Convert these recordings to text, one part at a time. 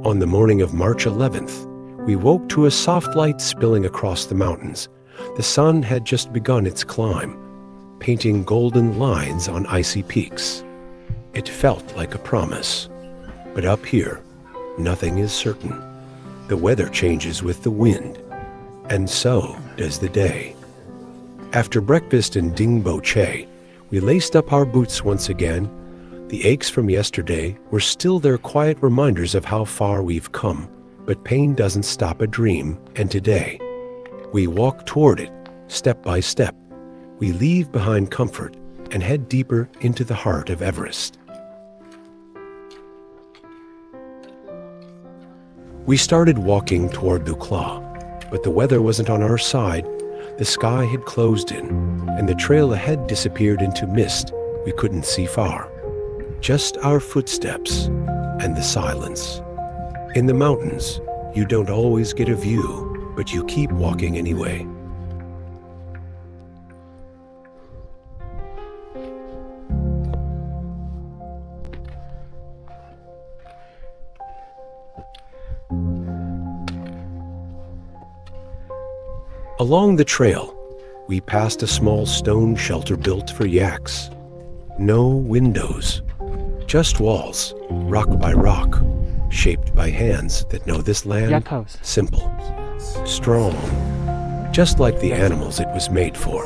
On the morning of March 11th, we woke to a soft light spilling across the mountains. The sun had just begun its climb, painting golden lines on icy peaks. It felt like a promise. But up here, nothing is certain. The weather changes with the wind, and so does the day. After breakfast in Dingboche, we laced up our boots once again. The aches from yesterday were still their quiet reminders of how far we've come, but pain doesn't stop a dream, and today, we walk toward it, step by step. We leave behind comfort and head deeper into the heart of Everest. We started walking toward Thukla, but the weather wasn't on our side. The sky had closed in, and the trail ahead disappeared into mist. We couldn't see far. Just our footsteps and the silence. In the mountains, you don't always get a view, but you keep walking anyway. Along the trail, we passed a small stone shelter built for yaks. No windows, just walls, rock by rock, shaped by hands that know this land. Simple, strong, just like the animals it was made for.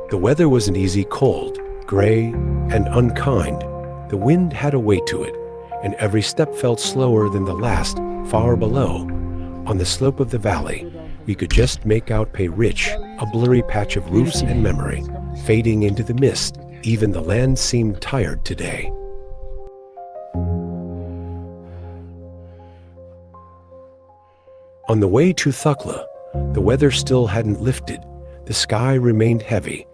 The weather was an easy cold, gray, and unkind. The wind had a weight to it, and every step felt slower than the last. Far below, on the slope of the valley, we could just make out Pei Ridge, a blurry patch of roofs and memory, fading into the mist. Even the land seemed tired today. On the way to Thukla, the weather still hadn't lifted. The sky remained heavy,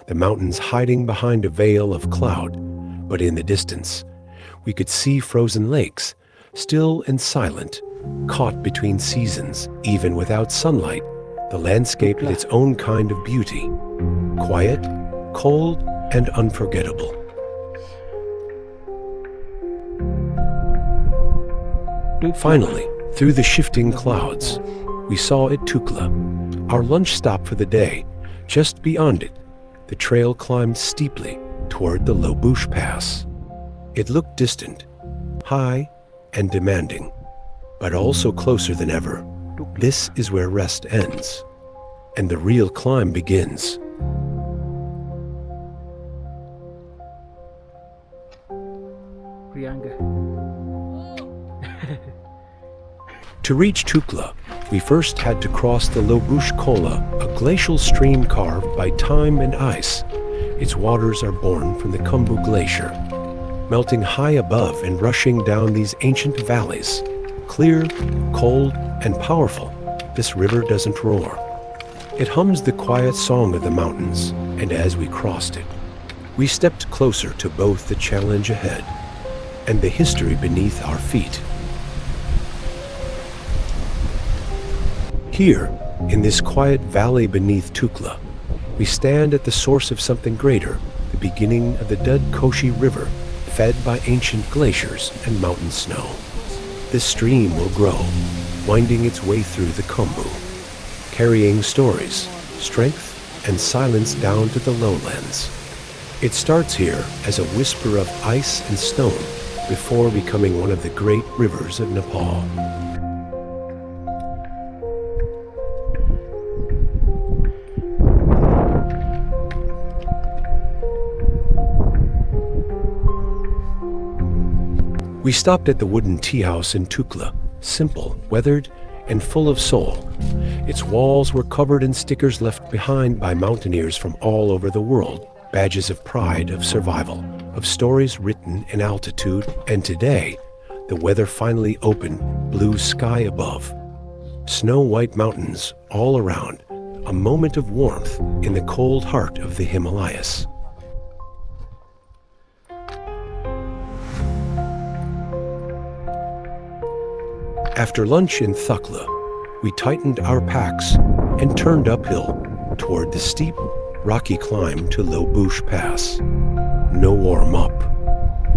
the mountains hiding behind a veil of cloud. But in the distance, we could see frozen lakes, still and silent, caught between seasons. Even without sunlight, the landscape had its own kind of beauty. Quiet, cold, and unforgettable. Finally, through the shifting clouds, we saw it Thukla, our lunch stop for the day. Just beyond it, the trail climbed steeply toward the Lobuche Pass. It looked distant, high, and demanding, but also closer than ever. This is where rest ends, and the real climb begins. To reach Thukla, we first had to cross the Lobuche, a glacial stream carved by time and ice. Its waters are born from the Khumbu Glacier, melting high above and rushing down these ancient valleys. Clear, cold, and powerful, this river doesn't roar. It hums the quiet song of the mountains, and as we crossed it, we stepped closer to both the challenge ahead and the history beneath our feet. Here, in this quiet valley beneath Thukla, we stand at the source of something greater, the beginning of the Dingboche River, fed by ancient glaciers and mountain snow. This stream will grow, winding its way through the Khumbu, carrying stories, strength, and silence down to the lowlands. It starts here as a whisper of ice and stone before becoming one of the great rivers of Nepal. We stopped at the wooden tea house in Thukla, simple, weathered, and full of soul. Its walls were covered in stickers left behind by mountaineers from all over the world, badges of pride, of survival, of stories written in altitude. And today, the weather finally opened, blue sky above, snow-white mountains all around, a moment of warmth in the cold heart of the Himalayas. After lunch in Thukla, we tightened our packs and turned uphill toward the steep, rocky climb to Lobuche Pass. No warm-up,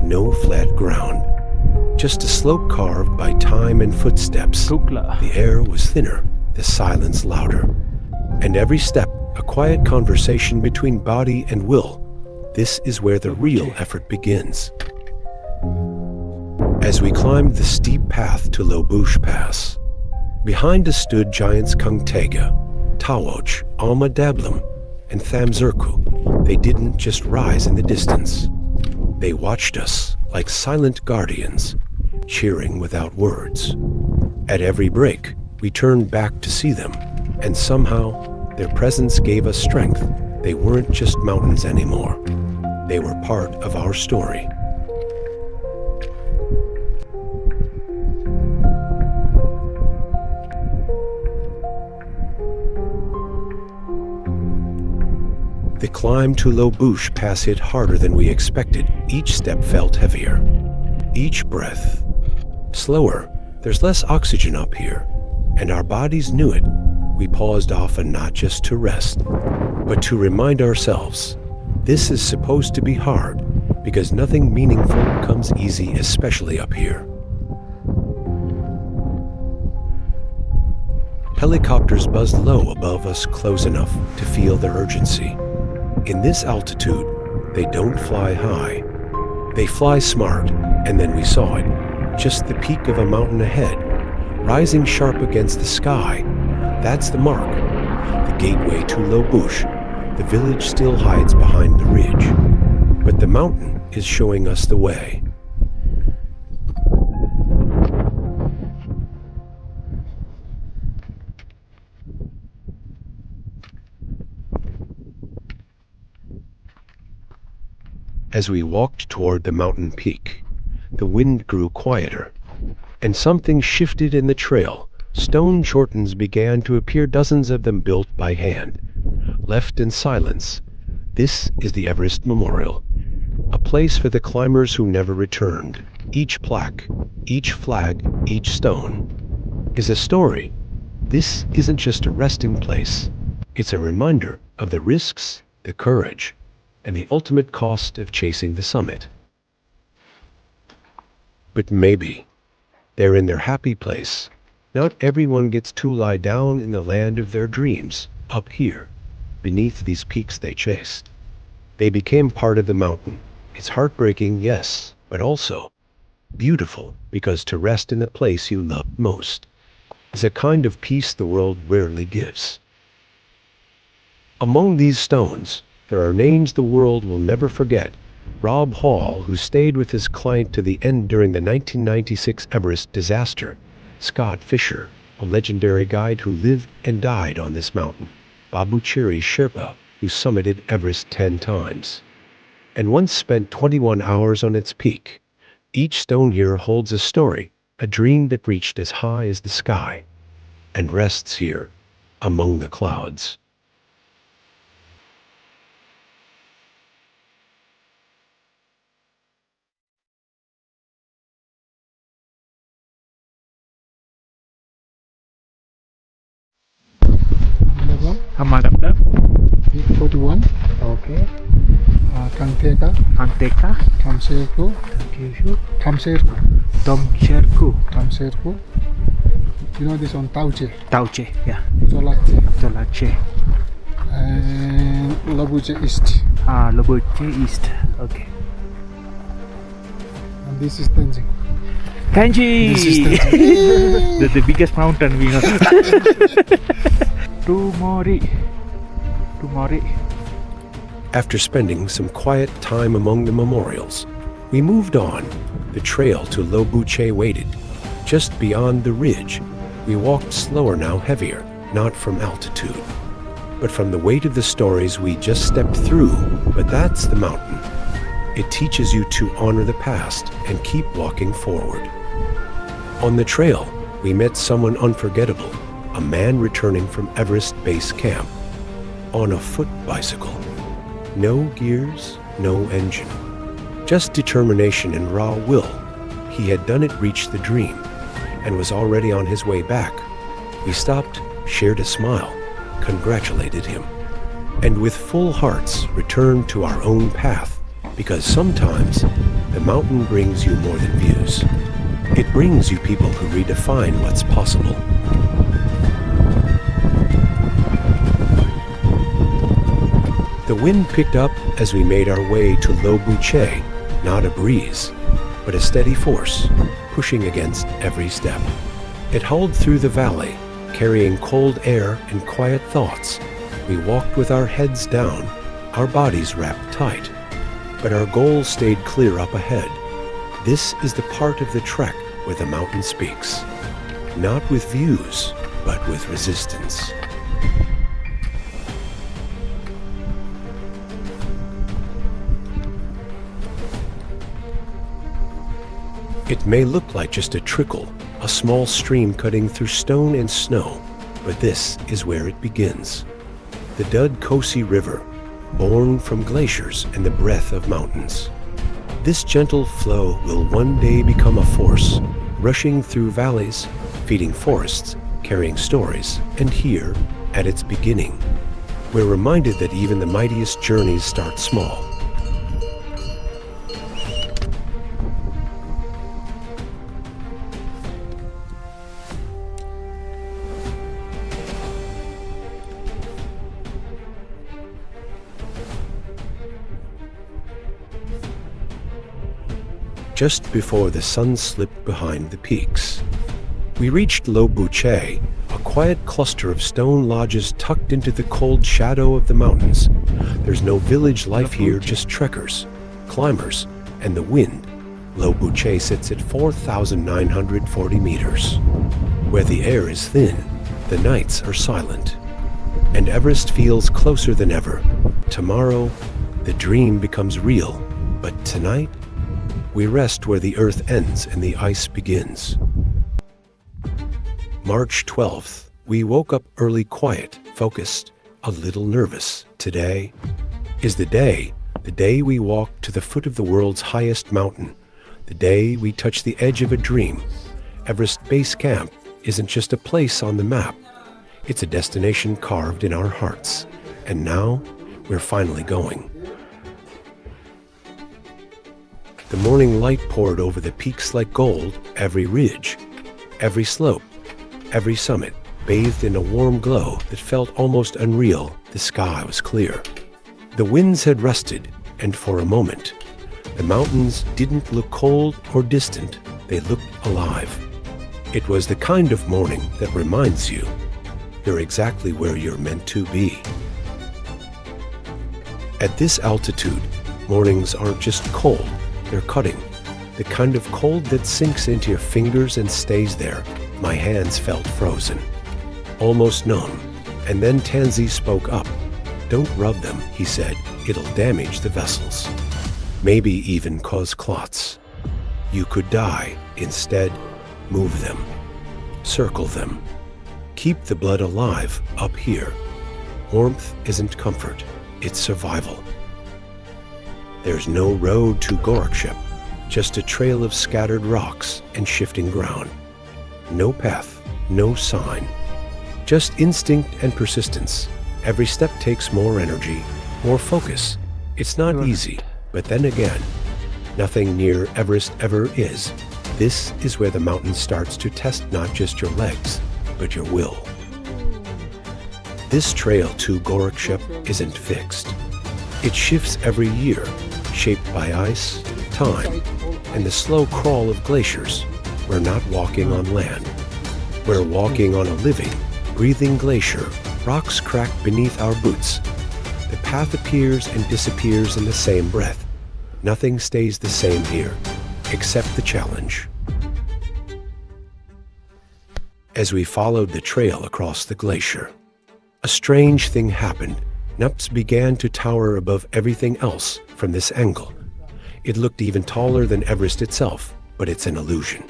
no flat ground, just a slope carved by time and footsteps. Thukla. The air was thinner, the silence louder, and every step a quiet conversation between body and will. This is where the real effort begins. As we climbed the steep path to Lobuche Pass, behind us stood giants Kungtega, Tawoch, Alma Dablum, and Thamzurku. They didn't just rise in the distance. They watched us like silent guardians, cheering without words. At every break, we turned back to see them, and somehow their presence gave us strength. They weren't just mountains anymore. They were part of our story. The climb to Lobuche Pass hit harder than we expected. Each step felt heavier. Each breath slower. There's less oxygen up here, and our bodies knew it. We paused often not just to rest, but to remind ourselves, this is supposed to be hard, because nothing meaningful comes easy, especially up here. Helicopters buzzed low above us, close enough to feel the urgency. In this altitude, they don't fly high. They fly smart, and then we saw it. Just the peak of a mountain ahead, rising sharp against the sky. That's the mark, the gateway to Lobuche. The village still hides behind the ridge, but the mountain is showing us the way. As we walked toward the mountain peak, the wind grew quieter, and something shifted in the trail. Stone chortens began to appear, dozens of them built by hand, left in silence. This is the Everest Memorial, a place for the climbers who never returned. Each plaque, each flag, each stone is a story. This isn't just a resting place. It's a reminder of the risks, the courage, and the ultimate cost of chasing the summit. But maybe they're in their happy place. Not everyone gets to lie down in the land of their dreams. Up here, beneath these peaks they chased, they became part of the mountain. It's heartbreaking, yes, but also beautiful, because to rest in the place you love most is a kind of peace the world rarely gives. Among these stones, there are names the world will never forget. Rob Hall, who stayed with his client to the end during the 1996 Everest disaster. Scott Fisher, a legendary guide who lived and died on this mountain. Lobuche Sherpa, who summited Everest 10 times, and once spent 21 hours on its peak. Each stone here holds a story, a dream that reached as high as the sky, and rests here, among the clouds. Hamadapda. 41, Okay. Kangteka, Anteka. Kamserku, Kyushu. Kamserku, Tomcherku. Kamserku. You know this one, Tauche, Tauche. Yeah. Zolache, Tolache. and Lobuche East. Lobuche East. Okay. And this is Tenzing. Kanji. This is Tenzing. the biggest mountain we know. Tomori. After spending some quiet time among the memorials, we moved on. The trail to Lobuche waited. Just beyond the ridge, we walked slower now, heavier, not from altitude, but from the weight of the stories we just stepped through. But that's the mountain. It teaches you to honor the past and keep walking forward. On the trail, we met someone unforgettable, a man returning from Everest Base Camp, on a foot bicycle. No gears, no engine, just determination and raw will. He had done it, reached the dream, and was already on his way back. We stopped, shared a smile, congratulated him. and with full hearts return to our own path, because sometimes the mountain brings you more than views. It brings you people who redefine what's possible. The wind picked up as we made our way to Lobuche, not a breeze, but a steady force, pushing against every step. It howled through the valley, carrying cold air and quiet thoughts. We walked with our heads down, our bodies wrapped tight, but our goal stayed clear up ahead. This is the part of the trek where the mountain speaks, not with views, but with resistance. It may look like just a trickle, a small stream cutting through stone and snow, but this is where it begins. The Dingboche River, born from glaciers and the breath of mountains. This gentle flow will one day become a force, rushing through valleys, feeding forests, carrying stories, and here, at its beginning, we're reminded that even the mightiest journeys start small. Just before the sun slipped behind the peaks, we reached Lobuche, a quiet cluster of stone lodges tucked into the cold shadow of the mountains. There's no village life here, just trekkers, climbers, and the wind. Lobuche sits at 4,940 meters. Where the air is thin, the nights are silent, and Everest feels closer than ever. Tomorrow, the dream becomes real, but tonight, we rest where the earth ends and the ice begins. March 12th, we woke up early, quiet, focused, a little nervous. Today is the day we walk to the foot of the world's highest mountain, the day we touch the edge of a dream. Everest Base Camp isn't just a place on the map, it's a destination carved in our hearts. And now, we're finally going. The morning light poured over the peaks like gold, every ridge, every slope, every summit, bathed in a warm glow that felt almost unreal. The sky was clear. The winds had rested, and for a moment, the mountains didn't look cold or distant, they looked alive. It was the kind of morning that reminds you, you're exactly where you're meant to be. At this altitude, mornings aren't just cold, they're cutting, the kind of cold that sinks into your fingers and stays there. My hands felt frozen, almost numb, and then Tanzi spoke up. Don't rub them, he said, it'll damage the vessels, maybe even cause clots. You could die. Instead, move them, circle them, keep the blood alive up here. Warmth isn't comfort, it's survival. There's no road to Gorakshep, just a trail of scattered rocks and shifting ground. No path, no sign, just instinct and persistence. Every step takes more energy, more focus. It's not easy, but then again, nothing near Everest ever is. This is where the mountain starts to test not just your legs, but your will. This trail to Gorakshep isn't fixed. It shifts every year, shaped by ice, time, and the slow crawl of glaciers. We're not walking on land. We're walking on a living, breathing glacier. Rocks crack beneath our boots. The path appears and disappears in the same breath. Nothing stays the same here, except the challenge. As we followed the trail across the glacier, a strange thing happened. Nups began to tower above everything else from this angle. It looked even taller than Everest itself, but it's an illusion.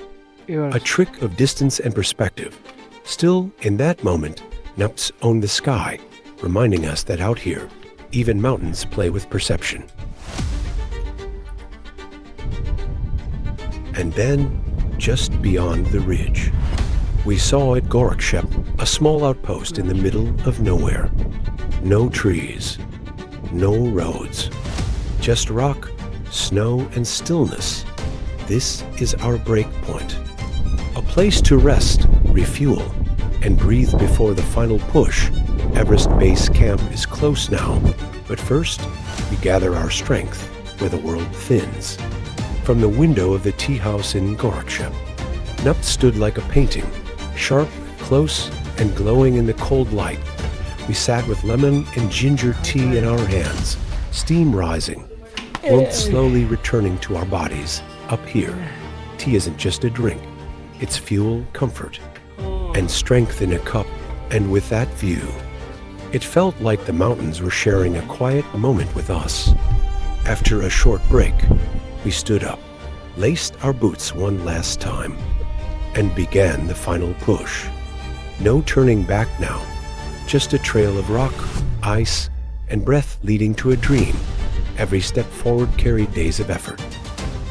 A trick of distance and perspective. Still, in that moment, Nups owned the sky, reminding us that out here, even mountains play with perception. And then, just beyond the ridge, we saw at Gorakshep a small outpost in the middle of nowhere. No trees, no roads, just rock, snow, and stillness. This is our break point. A place to rest, refuel, and breathe before the final push. Everest Base Camp is close now, but first, we gather our strength where the world thins. From the window of the tea house in Lobuche, Nup stood like a painting, sharp, close, and glowing in the cold light. We sat with lemon and ginger tea in our hands, steam rising, warmth slowly returning to our bodies. Up here, tea isn't just a drink, it's fuel, comfort, and strength in a cup. And with that view, it felt like the mountains were sharing a quiet moment with us. After a short break, we stood up, laced our boots one last time, and began the final push. No turning back now, just a trail of rock, ice, and breath leading to a dream. Every step forward carried days of effort,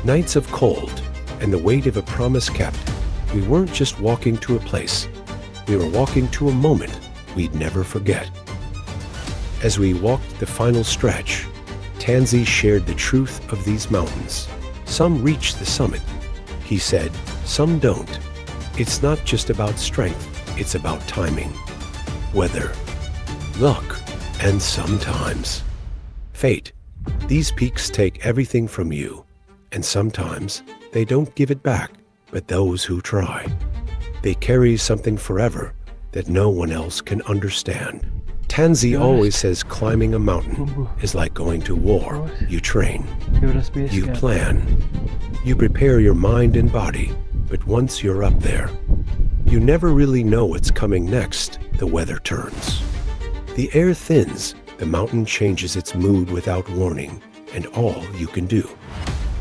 nights of cold, and the weight of a promise kept. We weren't just walking to a place, we were walking to a moment we'd never forget. As we walked the final stretch, Tanzi shared the truth of these mountains. Some reach the summit, he said, some don't. It's not just about strength, it's about timing, weather, luck, and sometimes fate. These peaks take everything from you, and sometimes they don't give it back, but those who try, they carry something forever that no one else can understand. Tanzi always says climbing a mountain is like going to war. You train, Everest Base you Camp. plan, you prepare your mind and body, but once you're up there, you never really know what's coming next. The weather turns, the air thins, the mountain changes its mood without warning, and all you can do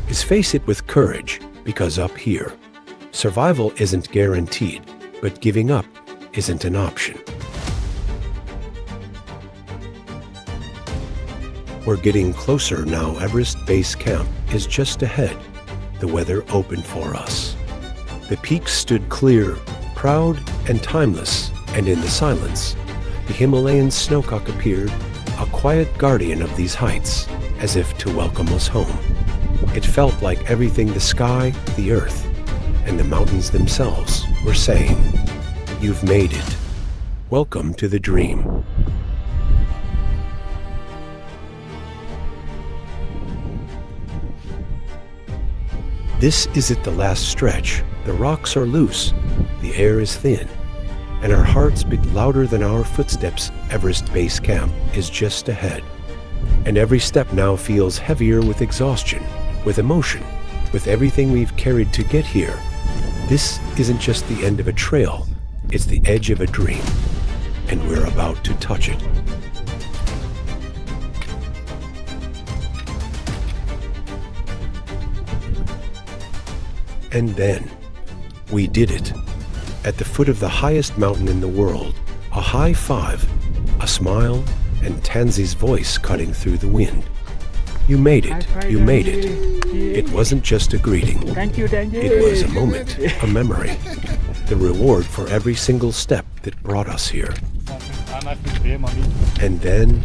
is face it with courage, because up here, survival isn't guaranteed, but giving up isn't an option. We're getting closer now. Everest Base Camp is just ahead. The weather opened for us. The peaks stood clear, proud and timeless, and in the silence, the Himalayan snowcock appeared, a quiet guardian of these heights, as if to welcome us home. It felt like everything, the sky, the earth, and the mountains themselves, were saying, "You've made it. Welcome to the dream." This isn't the last stretch. The rocks are loose, the air is thin, and our hearts beat louder than our footsteps. Everest Base Camp is just ahead. And every step now feels heavier with exhaustion, with emotion, with everything we've carried to get here. This isn't just the end of a trail, it's the edge of a dream, and we're about to touch it. And then, we did it. At the foot of the highest mountain in the world, a high five, a smile, and Tanzi's voice cutting through the wind. You made it, you made it. It wasn't just a greeting. Thank you, Tanji. It was a moment, a memory, the reward for every single step that brought us here. And then,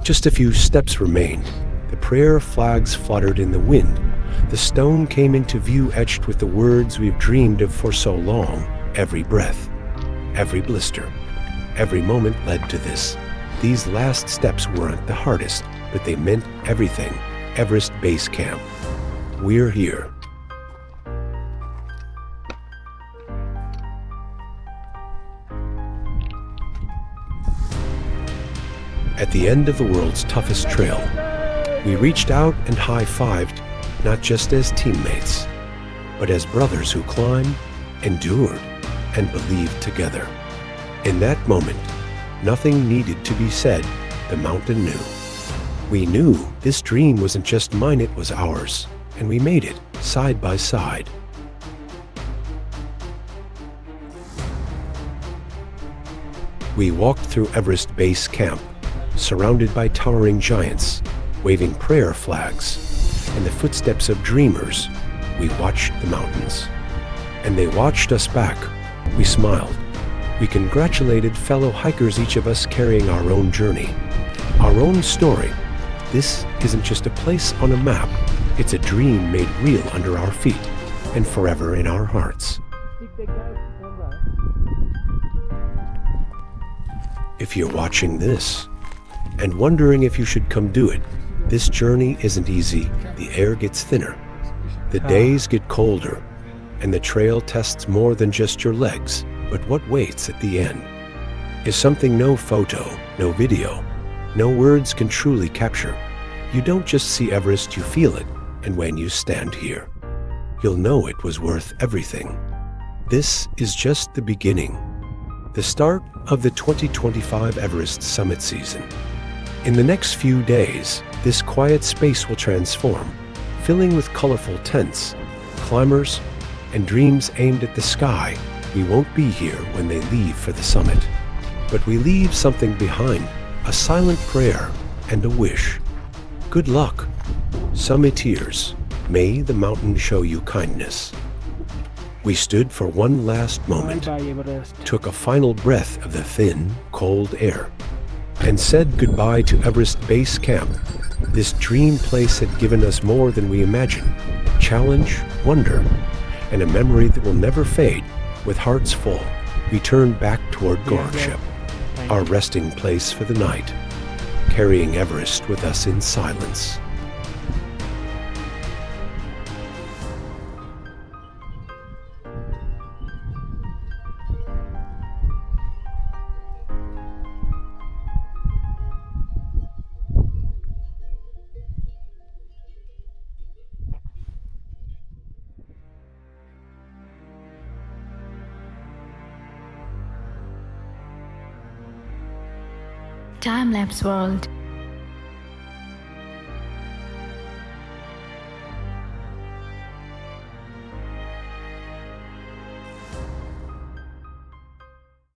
just a few steps remained. The prayer flags fluttered in the wind. The stone came into view, etched with the words we've dreamed of for so long. Every breath, every blister, every moment led to this. These last steps weren't the hardest, but they meant everything. Everest Base Camp. We're here. At the end of the world's toughest trail, we reached out and high-fived, not just as teammates, but as brothers who climbed, endured, and believed together. In that moment, nothing needed to be said. The mountain knew. We knew this dream wasn't just mine, it was ours, and we made it side by side. We walked through Everest Base Camp, surrounded by towering giants, waving prayer flags, and the footsteps of dreamers. We watched the mountains, and they watched us back. We smiled. We congratulated fellow hikers, each of us carrying our own journey. our own story. This isn't just a place on a map, it's a dream made real under our feet and forever in our hearts. If you're watching this and wondering if you should come do it, this journey isn't easy. The air gets thinner, the days get colder, and the trail tests more than just your legs. But what waits at the end is something no photo, no video, no words can truly capture. You don't just see Everest, you feel it, and when you stand here, you'll know it was worth everything. This is just the beginning, the start of the 2025 Everest summit season. In the next few days, this quiet space will transform, filling with colorful tents, climbers, and dreams aimed at the sky. We won't be here when they leave for the summit, but we leave something behind, a silent prayer and a wish. Good luck, summiteers. May the mountain show you kindness. We stood for one last moment, Bye, Everest. took a final breath of the thin, cold air, and said goodbye to Everest Base Camp. This dream place had given us more than we imagined: challenge, wonder, and a memory that will never fade. With hearts full, we turned back toward Gorkship, our resting place for the night, carrying Everest with us in silence. Time-lapse world.